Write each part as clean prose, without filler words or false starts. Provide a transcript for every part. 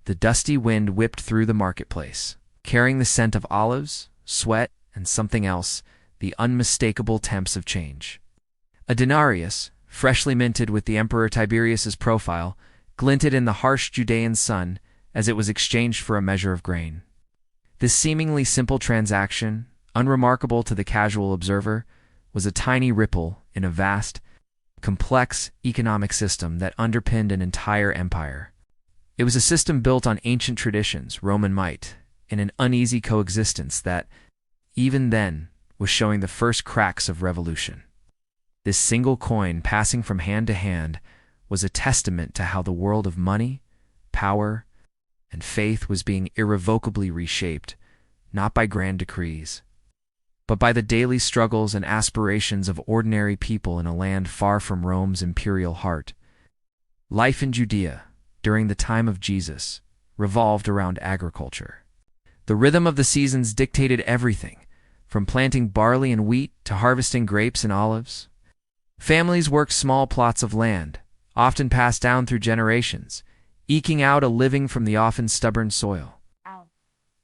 The dusty wind whipped through the marketplace, carrying the scent of olives, sweat, and something else, the unmistakable temps of change. A denarius, freshly minted with the Emperor Tiberius's profile, glinted in the harsh Judean sun as it was exchanged for a measure of grain. This seemingly simple transaction, unremarkable to the casual observer, was a tiny ripple in a vast, complex economic system that underpinned an entire empire. It was a system built on ancient traditions, Roman might, in an uneasy coexistence that, even then, was showing the first cracks of revolution. This single coin passing from hand to hand was a testament to how the world of money, power, and faith was being irrevocably reshaped, not by grand decrees, but by the daily struggles and aspirations of ordinary people in a land far from Rome's imperial heart. Life in Judea, during the time of Jesus, revolved around agriculture. The rhythm of the seasons dictated everything, from planting barley and wheat to harvesting grapes and olives. Families worked small plots of land, often passed down through generations, eking out a living from the often stubborn soil.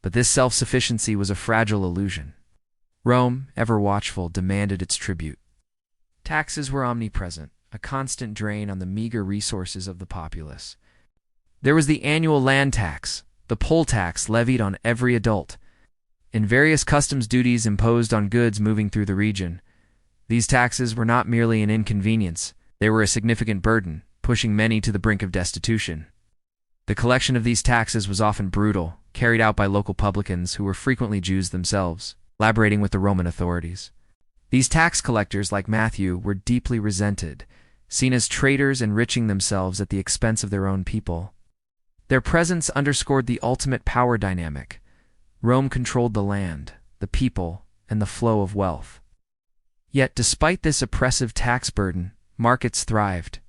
But this self-sufficiency was a fragile illusion. Rome, ever watchful, demanded its tribute. Taxes were omnipresent, a constant drain on the meager resources of the populace. There was the annual land tax, the poll tax levied on every adult, and various customs duties imposed on goods moving through the region. These taxes were not merely an inconvenience, they were a significant burden, pushing many to the brink of destitution. The collection of these taxes was often brutal, carried out by local publicans who were frequently Jews themselves, collaborating with the Roman authorities. These tax collectors, like Matthew, were deeply resented, seen as traitors enriching themselves at the expense of their own people. Their presence underscored the ultimate power dynamic. Rome controlled the land, the people, and the flow of wealth. Yet, despite this oppressive tax burden, markets thrived.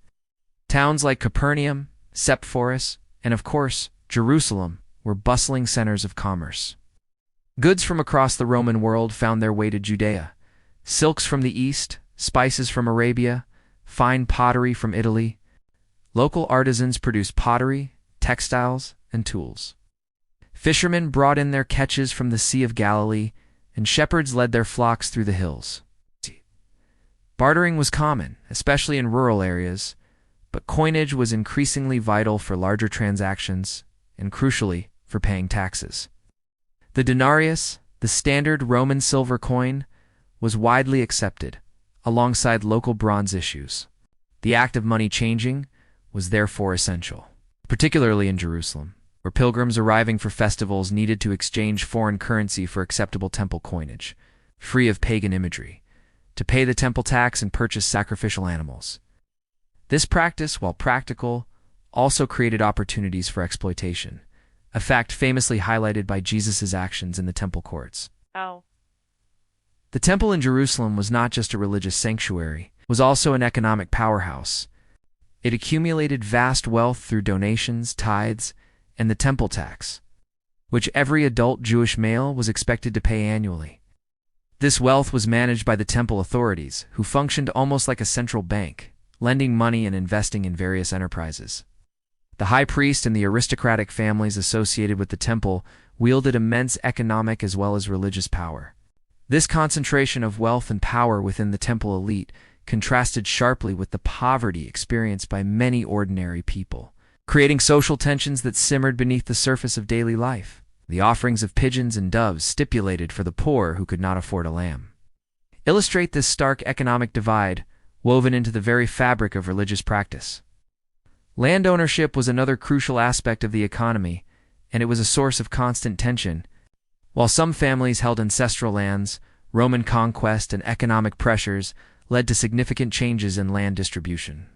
Towns like Capernaum, Sepphoris, and of course, Jerusalem were bustling centers of commerce. Goods from across the Roman world found their way to Judea. Silks from the east, spices from Arabia, fine pottery from Italy. Local artisans produced pottery, textiles, and tools. Fishermen brought in their catches from the Sea of Galilee, and shepherds led their flocks through the hills. Bartering was common, especially in rural areas, but coinage was increasingly vital for larger transactions, and crucially, for paying taxes. The denarius, the standard Roman silver coin, was widely accepted, alongside local bronze issues. The act of money changing was therefore essential, particularly in Jerusalem, where pilgrims arriving for festivals needed to exchange foreign currency for acceptable temple coinage, free of pagan imagery, to pay the temple tax and purchase sacrificial animals. This practice, while practical, also created opportunities for exploitation, a fact famously highlighted by Jesus' actions in the temple courts. The temple in Jerusalem was not just a religious sanctuary, it was also an economic powerhouse. It accumulated vast wealth through donations, tithes, and the temple tax, which every adult Jewish male was expected to pay annually. This wealth was managed by the temple authorities, who functioned almost like a central bank, lending money and investing in various enterprises. The high priest and the aristocratic families associated with the temple wielded immense economic as well as religious power. This concentration of wealth and power within the temple elite contrasted sharply with the poverty experienced by many ordinary people, creating social tensions that simmered beneath the surface of daily life. The offerings of pigeons and doves stipulated for the poor who could not afford a lamb illustrate this stark economic divide woven into the very fabric of religious practice. Land ownership was another crucial aspect of the economy, and it was a source of constant tension. While some families held ancestral lands, Roman conquest and economic pressures led to significant changes in land distribution.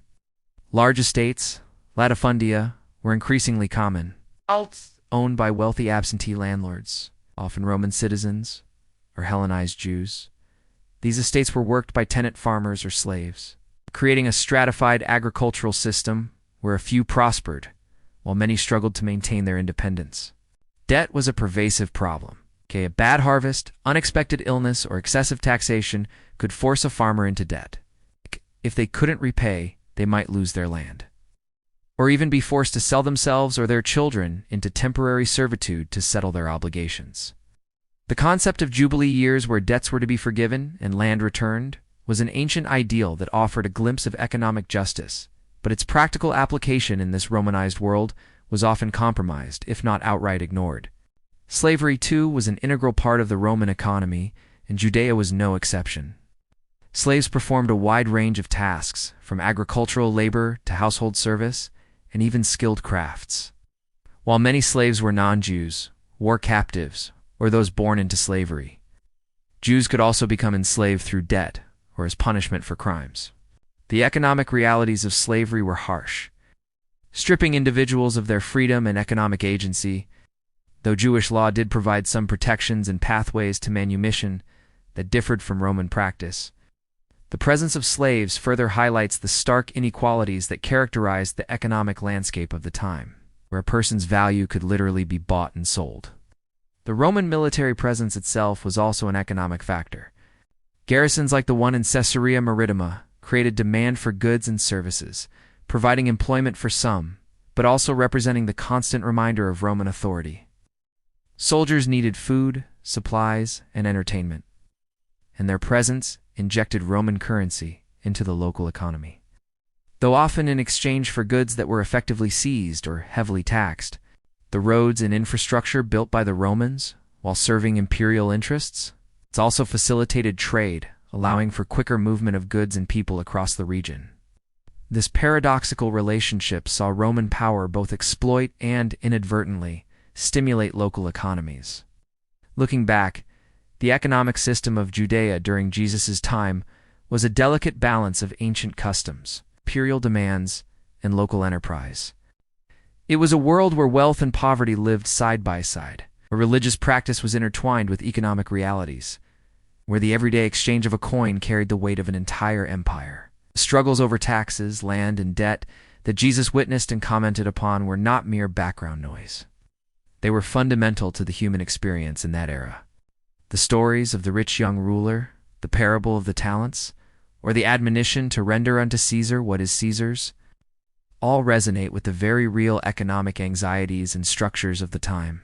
Large estates, latifundia, were increasingly common, owned by wealthy absentee landlords, often Roman citizens or Hellenized Jews. These estates were worked by tenant farmers or slaves, creating a stratified agricultural system where a few prospered, while many struggled to maintain their independence. Debt was a pervasive problem. A bad harvest, unexpected illness, or excessive taxation could force a farmer into debt. If they couldn't repay, they might lose their land. or even be forced to sell themselves or their children into temporary servitude to settle their obligations. The concept of Jubilee years where debts were to be forgiven and land returned was an ancient ideal that offered a glimpse of economic justice, but its practical application in this Romanized world was often compromised, if not outright ignored. Slavery, too, was an integral part of the Roman economy, and Judea was no exception. Slaves performed a wide range of tasks, from agricultural labor to household service, and even skilled crafts. While many slaves were non-Jews, war captives, or those born into slavery, Jews could also become enslaved through debt or as punishment for crimes. The economic realities of slavery were harsh, stripping individuals of their freedom and economic agency, though Jewish law did provide some protections and pathways to manumission that differed from Roman practice. The presence of slaves further highlights the stark inequalities that characterized the economic landscape of the time, where a person's value could literally be bought and sold. The Roman military presence itself was also an economic factor. Garrisons like the one in Caesarea Maritima created demand for goods and services, providing employment for some, but also representing the constant reminder of Roman authority. Soldiers needed food, supplies, and entertainment, and their presence injected Roman currency into the local economy. Though often in exchange for goods that were effectively seized or heavily taxed, the roads and infrastructure built by the Romans, while serving imperial interests, it's also facilitated trade, allowing for quicker movement of goods and people across the region. This paradoxical relationship saw Roman power both exploit and, inadvertently, stimulate local economies. Looking back, the economic system of Judea during Jesus' time was a delicate balance of ancient customs, imperial demands, and local enterprise. It was a world where wealth and poverty lived side by side, where religious practice was intertwined with economic realities, where the everyday exchange of a coin carried the weight of an entire empire. The struggles over taxes, land, and debt that Jesus witnessed and commented upon were not mere background noise. They were fundamental to the human experience in that era. The stories of the rich young ruler, the parable of the talents, or the admonition to render unto Caesar what is Caesar's, all resonate with the very real economic anxieties and structures of the time.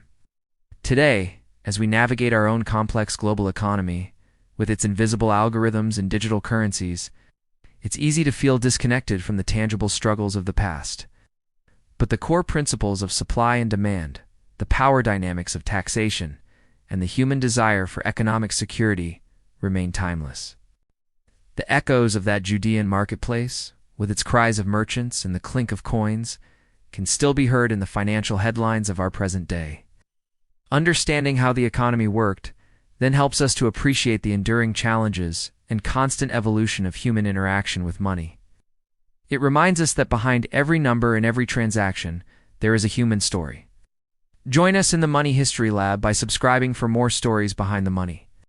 Today, as we navigate our own complex global economy, with its invisible algorithms and digital currencies, it's easy to feel disconnected from the tangible struggles of the past. But the core principles of supply and demand, the power dynamics of taxation, and the human desire for economic security remain timeless. The echoes of that Judean marketplace, with its cries of merchants and the clink of coins, can still be heard in the financial headlines of our present day. Understanding how the economy worked then helps us to appreciate the enduring challenges and constant evolution of human interaction with money. It reminds us that behind every number and every transaction, there is a human story. Join us in the Money History Lab by subscribing for more stories behind the money.